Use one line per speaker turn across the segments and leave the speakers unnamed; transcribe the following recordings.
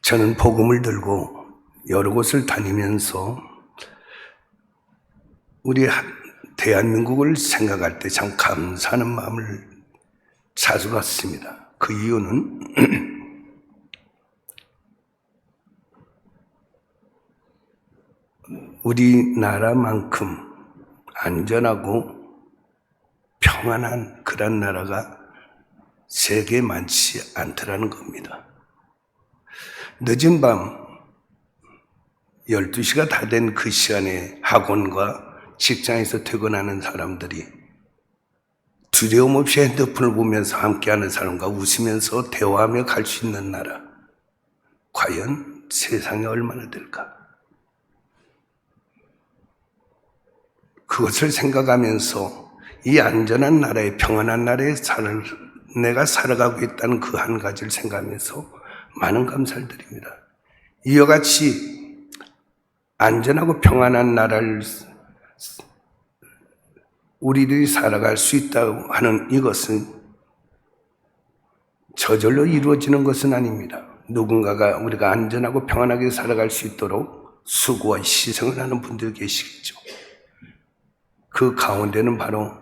저는 복음을 들고 여러 곳을 다니면서 우리 대한민국을 생각할 때 참 감사하는 마음을 자주 갖습니다. 그 이유는 우리나라만큼 안전하고 평안한 그런 나라가 세계에 많지 않더라는 겁니다. 늦은 밤 12시가 다 된 그 시간에 학원과 직장에서 퇴근하는 사람들이 두려움 없이 핸드폰을 보면서 함께하는 사람과 웃으면서 대화하며 갈 수 있는 나라, 과연 세상에 얼마나 될까? 그것을 생각하면서 이 안전한 나라에, 평안한 나라에 내가 살아가고 있다는 그 한 가지를 생각하면서 많은 감사를 드립니다. 이와 같이 안전하고 평안한 나라를 우리들이 살아갈 수 있다고 하는 이것은 저절로 이루어지는 것은 아닙니다. 누군가가 우리가 안전하고 평안하게 살아갈 수 있도록 수고와 희생을 하는 분들이 계시겠죠. 그 가운데는 바로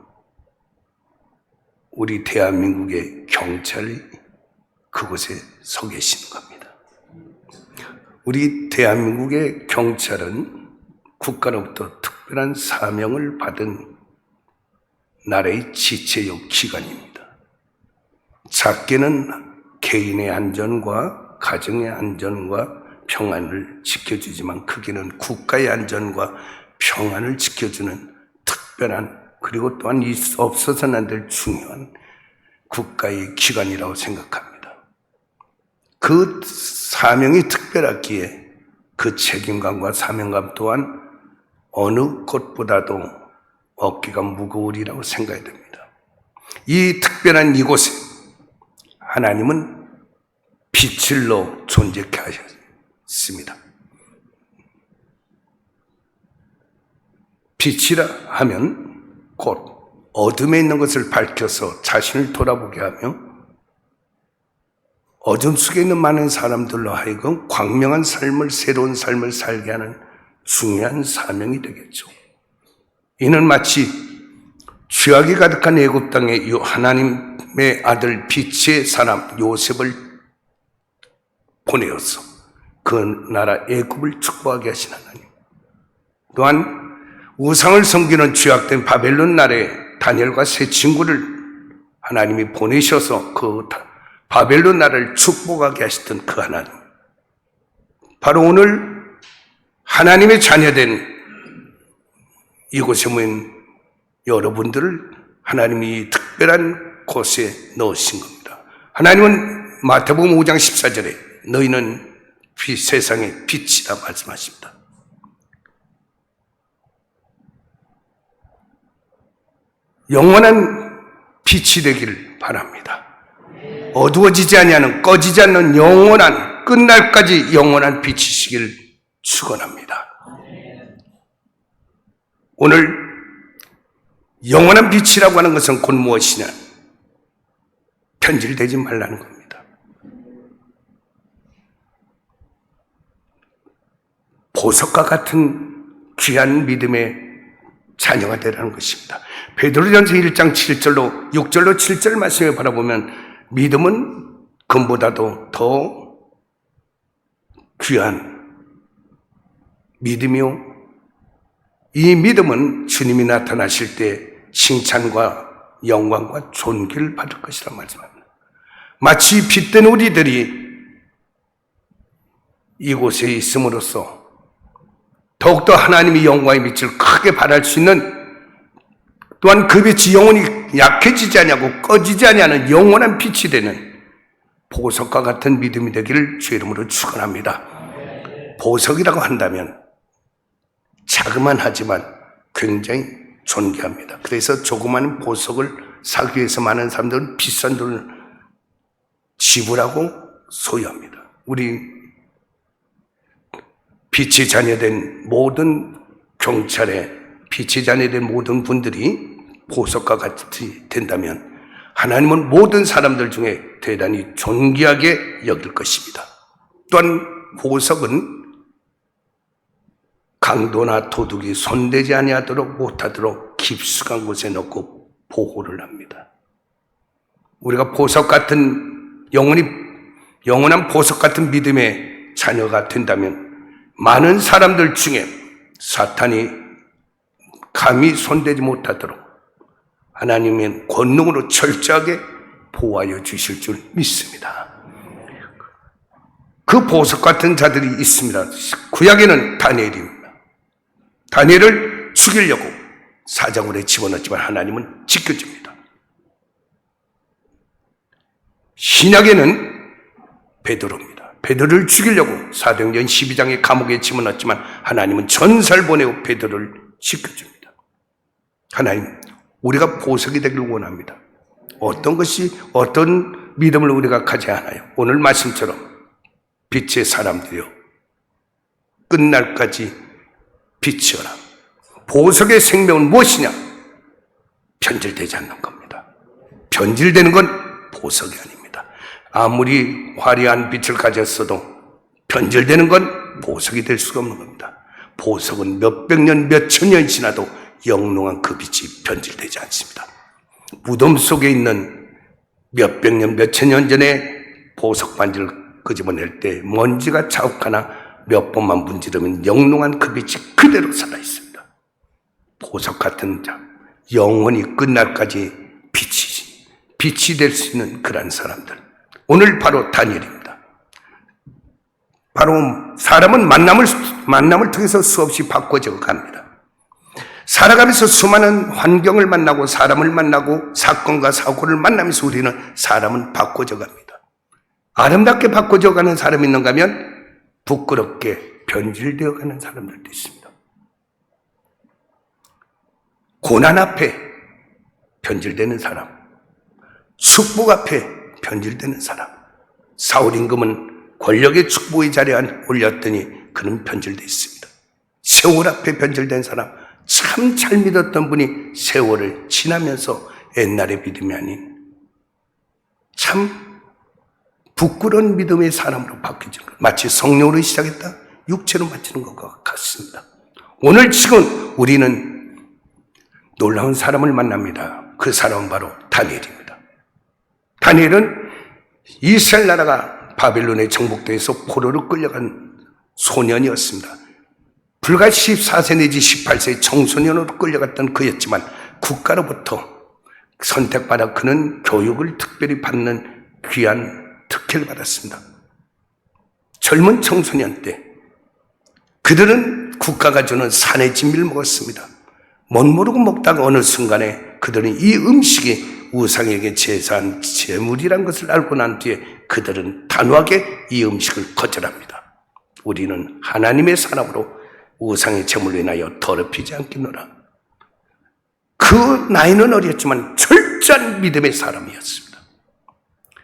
우리 대한민국의 경찰이 그곳에 서 계시는 겁니다. 우리 대한민국의 경찰은 국가로부터 특별한 사명을 받은 나라의 지체적 기관입니다. 작게는 개인의 안전과 가정의 안전과 평안을 지켜주지만 크게는 국가의 안전과 평안을 지켜주는 특별한, 그리고 또한 없어서는 안 될 중요한 국가의 기관이라고 생각합니다. 그 사명이 특별하기에 그 책임감과 사명감 또한 어느 것보다도 어깨가 무거우리라고 생각해야 됩니다. 이 특별한 이곳에 하나님은 빛을로 존재케 하셨습니다. 빛이라 하면 곧 어둠에 있는 것을 밝혀서 자신을 돌아보게 하며 어둠 속에 있는 많은 사람들로 하여금 광명한 삶을, 새로운 삶을 살게 하는 중요한 사명이 되겠죠. 이는 마치 죄악이 가득한 애굽 땅에 하나님의 아들 빛의 사람 요셉을 보내어서 그 나라 애굽을 축복하게 하신 하나님, 또한 우상을 섬기는 죄악된 바벨론 나라에 다니엘과 세 친구를 하나님이 보내셔서 그 바벨론 나라를 축복하게 하시던 그 하나님, 바로 오늘 하나님의 자녀된 이곳에 모인 여러분들을 하나님이 특별한 곳에 넣으신 겁니다. 하나님은 마태복음 5장 14절에 너희는 세상의 빛이라 말씀하십니다. 영원한 빛이 되길 바랍니다. 어두워지지 아니하는, 꺼지지 않는 영원한, 끝날까지 영원한 빛이시길 축원합니다. 오늘 영원한 빛이라고 하는 것은 곧 무엇이냐? 편질되지 말라는 겁니다. 보석과 같은 귀한 믿음의 자녀가 되라는 것입니다. 베드로전서 1장 7절로 6절로 7절 말씀을 바라보면 믿음은 금보다도 더 귀한 믿음이요, 이 믿음은 주님이 나타나실 때 칭찬과 영광과 존귀를 받을 것이라 말씀합니다. 마치 빛된 우리들이 이곳에 있음으로써 더욱더 하나님의 영광의 빛을 크게 발할 수 있는, 또한 그 빛이 영원히 약해지지 않냐고 꺼지지 않냐는 영원한 빛이 되는 보석과 같은 믿음이 되기를 주의 이름으로 축원합니다. 보석이라고 한다면 자그만하지만 굉장히 존귀합니다. 그래서 조그마한 보석을 사기 위해서 많은 사람들은 비싼 돈을 지불하고 소유합니다. 우리 빛이 자녀된 모든 경찰에 빛이 자녀된 모든 분들이 보석과 같이 된다면 하나님은 모든 사람들 중에 대단히 존귀하게 여길 것입니다. 또한 보석은 강도나 도둑이 손대지 아니하도록 못하도록 깊숙한 곳에 넣고 보호를 합니다. 우리가 보석 같은 영원한 보석 같은 믿음의 자녀가 된다면 많은 사람들 중에 사탄이 감히 손대지 못하도록 하나님의 권능으로 철저하게 보호하여 주실 줄 믿습니다. 그 보석 같은 자들이 있습니다. 구약에는 다니엘입니다. 다니엘을 죽이려고 사자굴에 집어넣었지만 하나님은 지켜줍니다. 신약에는 베드로입니다. 베드로를 죽이려고 사도행전 12장의 감옥에 집어넣었지만 하나님은 전사를 보내고 베드로를 지켜줍니다. 하나님, 우리가 보석이 되기를 원합니다. 어떤 믿음을 우리가 가져야 하나요? 오늘 말씀처럼 빛의 사람들이여 끝날까지 빛이어라. 보석의 생명은 무엇이냐? 변질되지 않는 겁니다. 변질되는 건 보석이 아닙니다. 아무리 화려한 빛을 가졌어도 변질되는 건 보석이 될 수가 없는 겁니다. 보석은 몇백 년, 몇천 년 지나도 영롱한 그 빛이 변질되지 않습니다. 무덤 속에 있는 몇백 년, 몇천 년 전에 보석 반지를 끄집어낼 때 먼지가 자욱하나 몇 번만 문지르면 영롱한 그 빛이 그대로 살아있습니다. 보석 같은 자, 영원히 끝날까지 빛이 될 수 있는 그런 사람들. 오늘 바로 다니엘입니다. 바로 사람은 만남을 통해서 수없이 바꿔져 갑니다. 살아가면서 수많은 환경을 만나고 사람을 만나고 사건과 사고를 만나면서 우리는 사람은 바꿔져 갑니다. 아름답게 바꿔져 가는 사람이 있는가 하면 부끄럽게 변질되어 가는 사람들도 있습니다. 고난 앞에 변질되는 사람, 축복 앞에 변질되는 사람. 사울 임금은 권력의 축복의 자리에 올렸더니 그는 변질되어 있습니다. 세월 앞에 변질된 사람, 참 잘 믿었던 분이 세월을 지나면서 옛날의 믿음이 아닌 참 부끄러운 믿음의 사람으로 바뀌죠. 마치 성령으로 시작했다 육체로 마치는 것과 같습니다. 오늘 지금 우리는 놀라운 사람을 만납니다. 그 사람은 바로 다니엘입니다. 다니엘은 이스라엘 나라가 바벨론의 정복도에서 포로로 끌려간 소년이었습니다. 불과 14세 내지 18세 청소년으로 끌려갔던 그였지만 국가로부터 선택받아 그는 교육을 특별히 받는 귀한 특혜를 받았습니다. 젊은 청소년 때 그들은 국가가 주는 산의 진미를 먹었습니다. 못 모르고 먹다가 어느 순간에 그들은 이 음식이 우상에게 제사한 제물이란 것을 알고 난 뒤에 그들은 단호하게 이 음식을 거절합니다. 우리는 하나님의 사람으로 우상의 제물로 인하여 더럽히지 않겠노라. 그 나이는 어렸지만 철저한 믿음의 사람이었습니다.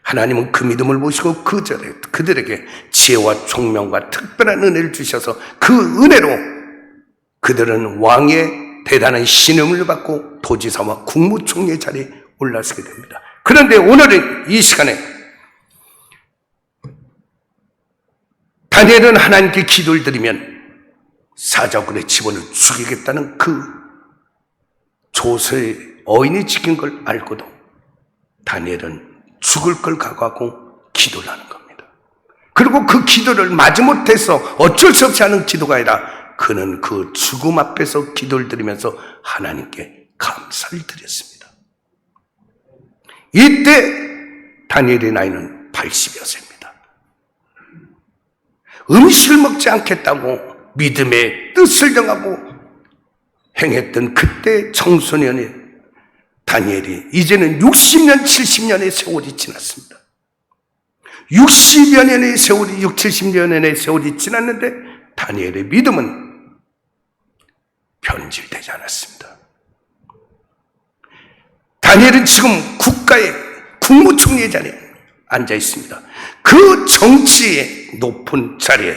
하나님은 그 믿음을 보시고 그들에게 지혜와 총명과 특별한 은혜를 주셔서 그 은혜로 그들은 왕의 대단한 신임을 받고 도지사와 국무총리의 자리에 올라서게 됩니다. 그런데 오늘은 이 시간에 다니엘은 하나님께 기도를 드리면 사자굴에 집어넣어 죽이겠다는 그 조서의 어인이 지킨 걸 알고도 다니엘은 죽을 걸 각오하고 기도를 하는 겁니다. 그리고 그 기도를 마지못해서 어쩔 수 없이 하는 기도가 아니라 그는 그 죽음 앞에서 기도를 드리면서 하나님께 감사를 드렸습니다. 이때 다니엘의 나이는 80여 세입니다. 음식을 먹지 않겠다고 믿음의 뜻을 정하고 행했던 그때 청소년의 다니엘이 이제는 60년, 70년의 세월이 지났습니다. 60여 년의 세월이, 70여 년의 세월이 지났는데 다니엘의 믿음은 변질되지 않았습니다. 다니엘은 지금 국가의 국무총리의 자리에 앉아 있습니다. 그 정치의 높은 자리에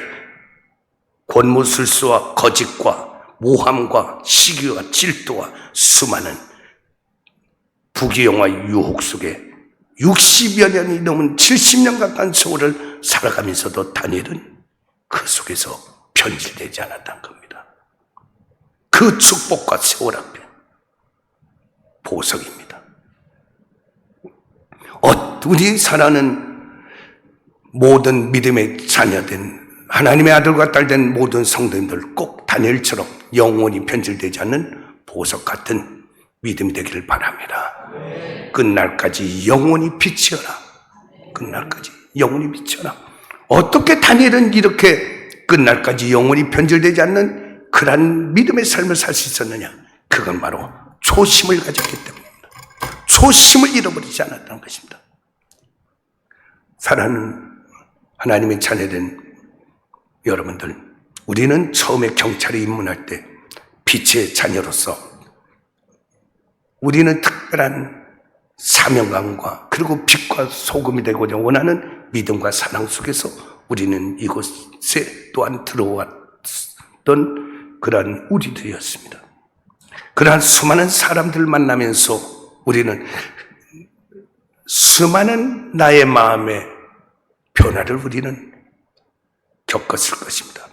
권무술수와 거짓과 모함과 시기와 질투와 수많은 부귀영화 유혹 속에 60여 년이 넘은 70년 가까운 세월을 살아가면서도 다니엘은 그 속에서 변질되지 않았다는 겁니다. 그 축복과 세월 앞에 보석입니다. 우리 사랑하는 모든 믿음의 자녀된 하나님의 아들과 딸 된 모든 성도님들 꼭 다니엘처럼 영원히 변질되지 않는 보석 같은 믿음이 되기를 바랍니다. 끝날까지 영원히 비치어라. 끝날까지 영원히 비치어라. 어떻게 다니엘은 이렇게 끝날까지 영원히 변질되지 않는 그러한 믿음의 삶을 살 수 있었느냐? 그건 바로 초심을 가졌기 때문입니다. 초심을 잃어버리지 않았다는 것입니다. 사랑하는 하나님의 자녀된 여러분들, 우리는 처음에 경찰에 입문할 때 빛의 자녀로서 우리는 특별한 사명감과 그리고 빛과 소금이 되고자 원하는 믿음과 사랑 속에서 우리는 이곳에 또한 들어왔던 그러한 우리들이었습니다. 그러한 수많은 사람들을 만나면서 우리는 수많은 나의 마음의 변화를 우리는 겪었을 것입니다.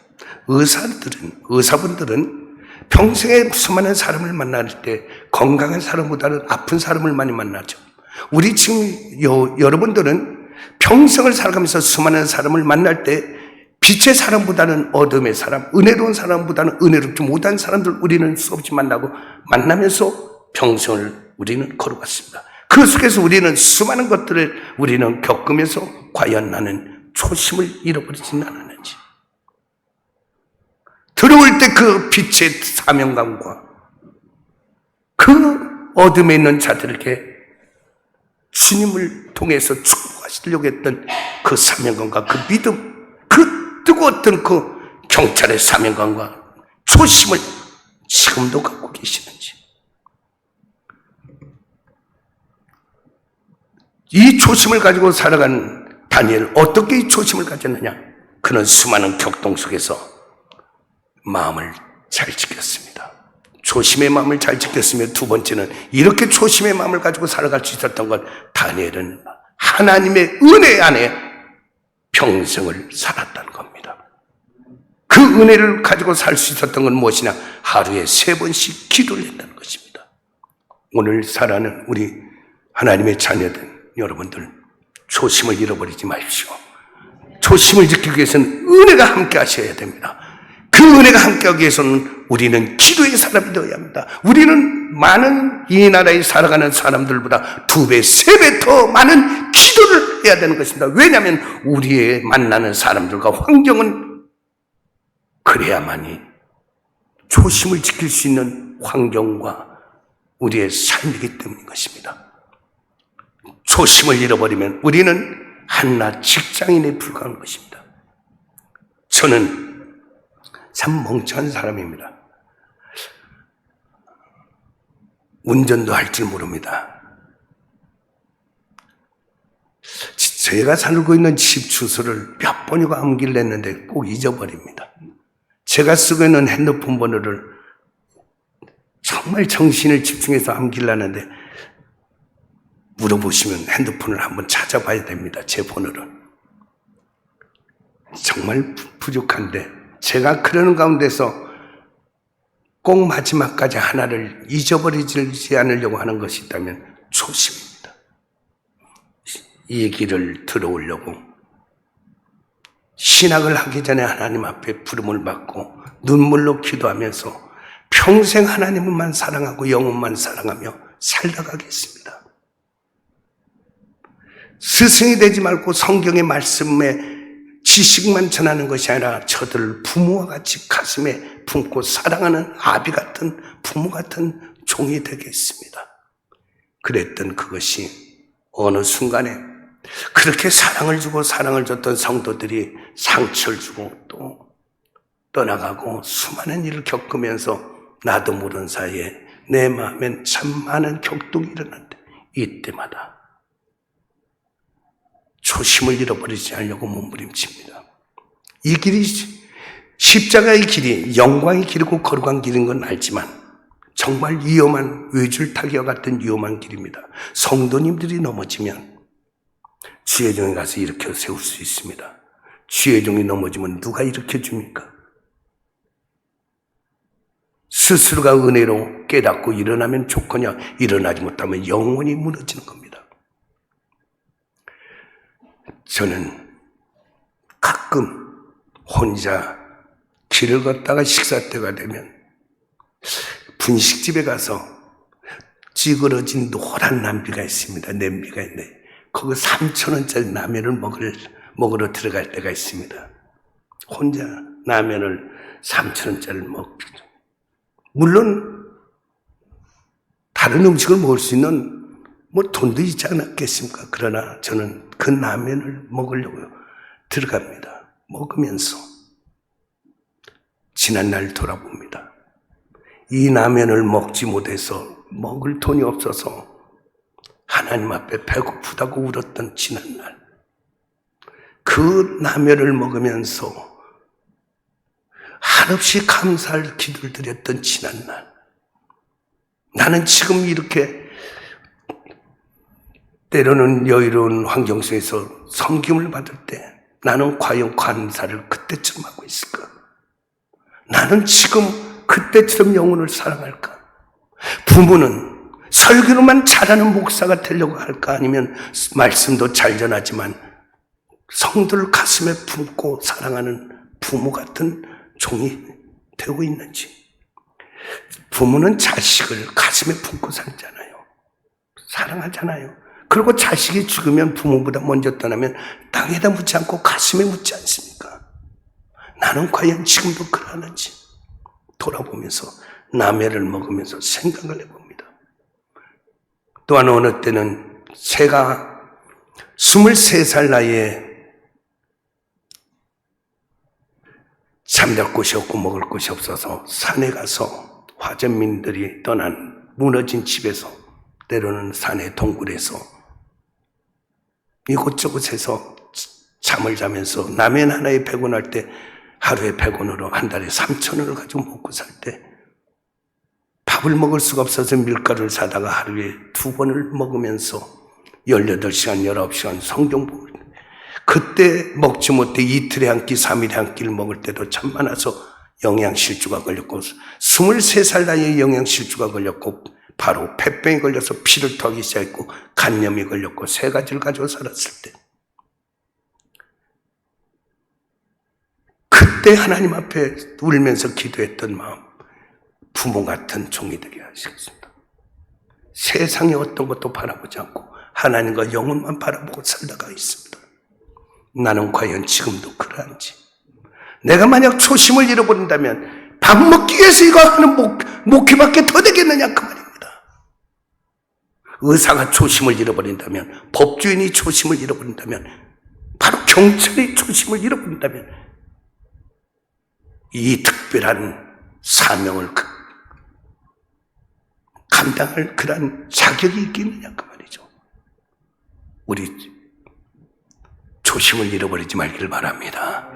의사분들은 평생에 수많은 사람을 만날 때 건강한 사람보다는 아픈 사람을 많이 만나죠. 우리 지금 여러분들은 평생을 살아가면서 수많은 사람을 만날 때 빛의 사람보다는 어둠의 사람, 은혜로운 사람보다는 은혜롭지 못한 사람들 우리는 수없이 만나면서 평생을 우리는 걸어갔습니다. 그 속에서 우리는 수많은 것들을 우리는 겪으면서 과연 나는 초심을 잃어버리지는 않았는지, 들어올 때 그 빛의 사명감과 그 어둠에 있는 자들에게 주님을 통해서 축복하시려고 했던 그 사명감과 그 믿음, 그 뜨거웠던 그 경찰의 사명감과 초심을 지금도 갖고 계시는지, 이 초심을 가지고 살아간 다니엘, 어떻게 이 초심을 가졌느냐? 그는 수많은 격동 속에서 마음을 잘 지켰습니다. 초심의 마음을 잘 지켰으며, 두 번째는 이렇게 초심의 마음을 가지고 살아갈 수 있었던 것, 다니엘은 하나님의 은혜 안에 평생을 살았다는 겁니다. 그 은혜를 가지고 살 수 있었던 건 무엇이냐? 하루에 3번씩 기도를 했다는 것입니다. 오늘 살아가는 우리 하나님의 자녀들 여러분들, 초심을 잃어버리지 마십시오. 초심을 지키기 위해서는 은혜가 함께 하셔야 됩니다. 그 은혜가 함께하기 위해서는 우리는 기도의 사람이 되어야 합니다. 우리는 많은 이 나라에 살아가는 사람들보다 2배, 3배 더 많은 기도를 해야 되는 것입니다. 왜냐하면 우리의 만나는 사람들과 환경은 그래야만이 초심을 지킬 수 있는 환경과 우리의 삶이기 때문인 것입니다. 초심을 잃어버리면 우리는 한낱 직장인에 불과한 것입니다. 저는 참 멍청한 사람입니다. 운전도 할 줄 모릅니다. 제가 살고 있는 집 주소를 몇 번이고 암기를 했는데 꼭 잊어버립니다. 제가 쓰고 있는 핸드폰 번호를 정말 정신을 집중해서 암기를 하는데, 물어보시면 핸드폰을 한번 찾아봐야 됩니다. 제 번호를. 정말 부족한데 제가 그러는 가운데서 꼭 마지막까지 하나를 잊어버리지 않으려고 하는 것이 있다면 초심입니다. 이 길을 들어오려고 신학을 하기 전에 하나님 앞에 부름을 받고 눈물로 기도하면서 평생 하나님만 사랑하고 영혼만 사랑하며 살아가겠습니다. 스승이 되지 말고 성경의 말씀에 지식만 전하는 것이 아니라 저들을 부모와 같이 가슴에 품고 사랑하는 아비 같은 부모 같은 종이 되겠습니다. 그랬던 그것이 어느 순간에 그렇게 사랑을 주고 사랑을 줬던 성도들이 상처를 주고 또 떠나가고 수많은 일을 겪으면서 나도 모르는 사이에 내 마음엔 참 많은 격동이 일어났는데, 이때마다 초심을 잃어버리지 않으려고 몸부림칩니다. 이 길이, 십자가의 길이 영광의 길이고 거룩한 길인 건 알지만 정말 위험한 외줄타기와 같은 위험한 길입니다. 성도님들이 넘어지면 지혜정에 가서 일으켜 세울 수 있습니다. 주의 종이 넘어지면 누가 일으켜줍니까? 스스로가 은혜로 깨닫고 일어나면 좋거냐, 일어나지 못하면 영원히 무너지는 겁니다. 저는 가끔 혼자 길을 걷다가 식사 때가 되면 분식집에 가서 찌그러진 노란 냄비가 있습니다. 냄비가 있는데 거기 3,000원짜리 라면을 먹으러 들어갈 때가 있습니다. 혼자 라면을 3,000원짜리를 먹죠. 물론 다른 음식을 먹을 수 있는 돈도 있지 않았겠습니까? 그러나 저는 그 라면을 먹으려고 들어갑니다. 먹으면서 지난날 돌아봅니다. 이 라면을 먹지 못해서 먹을 돈이 없어서 하나님 앞에 배고프다고 울었던 지난날, 그 라면을 먹으면서 한없이 감사할 기도를 드렸던 지난날, 나는 지금 이렇게 때로는 여유로운 환경 속에서 섬김을 받을 때 나는 과연 감사를 그때쯤 하고 있을까? 나는 지금 그때처럼 영혼을 사랑할까? 부모는 설교로만 잘하는 목사가 되려고 할까? 아니면 말씀도 잘 전하지만 성도를 가슴에 품고 사랑하는 부모 같은 종이 되고 있는지. 부모는 자식을 가슴에 품고 살잖아요. 사랑하잖아요. 그리고 자식이 죽으면 부모보다 먼저 떠나면 땅에다 묻지 않고 가슴에 묻지 않습니까? 나는 과연 지금도 그러는지 돌아보면서 라면을 먹으면서 생각을 해봅니다. 또한 어느 때는 제가 23살 나이에 잠잘 곳이 없고 먹을 곳이 없어서 산에 가서 화전민들이 떠난 무너진 집에서, 때로는 산의 동굴에서 이곳저곳에서 잠을 자면서 라면 하나에 100원 할 때 하루에 100원으로 한 달에 3,000원을 가지고 먹고 살 때 밥을 먹을 수가 없어서 밀가루를 사다가 하루에 2번을 먹으면서 18시간, 19시간 성경 보고, 그때 먹지 못해 이틀에 한 끼, 3일에 한 끼를 먹을 때도 참 많아서 영양실조가 걸렸고, 23살 나이에 영양실조가 걸렸고, 바로 폐병이 걸려서 피를 토하기 시작했고, 간염이 걸렸고, 3가지를 가지고 살았을 때, 그때 하나님 앞에 울면서 기도했던 마음, 부모 같은 종이 되게 하시겠습니다. 세상의 어떤 것도 바라보지 않고 하나님과 영혼만 바라보고 살다가 있습니다. 나는 과연 지금도 그러한지. 내가 만약 초심을 잃어버린다면 밥 먹기 위해서 이거 하는 목회밖에 더 되겠느냐 그 말입니다. 의사가 초심을 잃어버린다면, 법주인이 초심을 잃어버린다면, 바로 경찰이 초심을 잃어버린다면 이 특별한 사명을 감당할 그런 자격이 있겠느냐 그 말이죠. 우리 초심을 잃어버리지 말기를 바랍니다.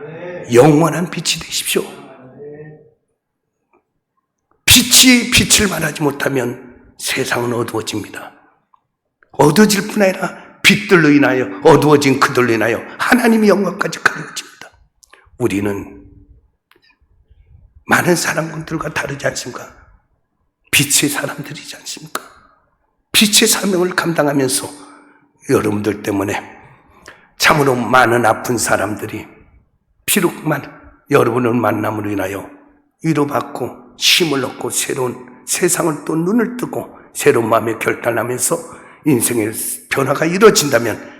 영원한 빛이 되십시오. 빛이 빛을 말하지 못하면 세상은 어두워집니다. 어두워질 뿐 아니라 빛들로 인하여 어두워진 그들로 인하여 하나님의 영광까지 가려집니다. 우리는 많은 사람들과 다르지 않습니까? 빛의 사람들이지 않습니까? 빛의 사명을 감당하면서 여러분들 때문에 참으로 많은 아픈 사람들이 비록만 여러분을 만남으로 인하여 위로받고 힘을 얻고 새로운 세상을 또 눈을 뜨고 새로운 마음에 결단하면서 인생의 변화가 이루어진다면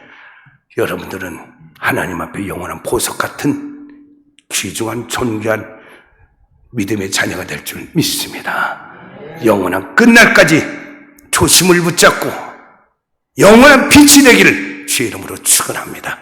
여러분들은 하나님 앞에 영원한 보석 같은 귀중한 존귀한 믿음의 자녀가 될 줄 믿습니다. 영원한 끝날까지 초심을 붙잡고 영원한 빛이 되기를 주의 이름으로 축원합니다.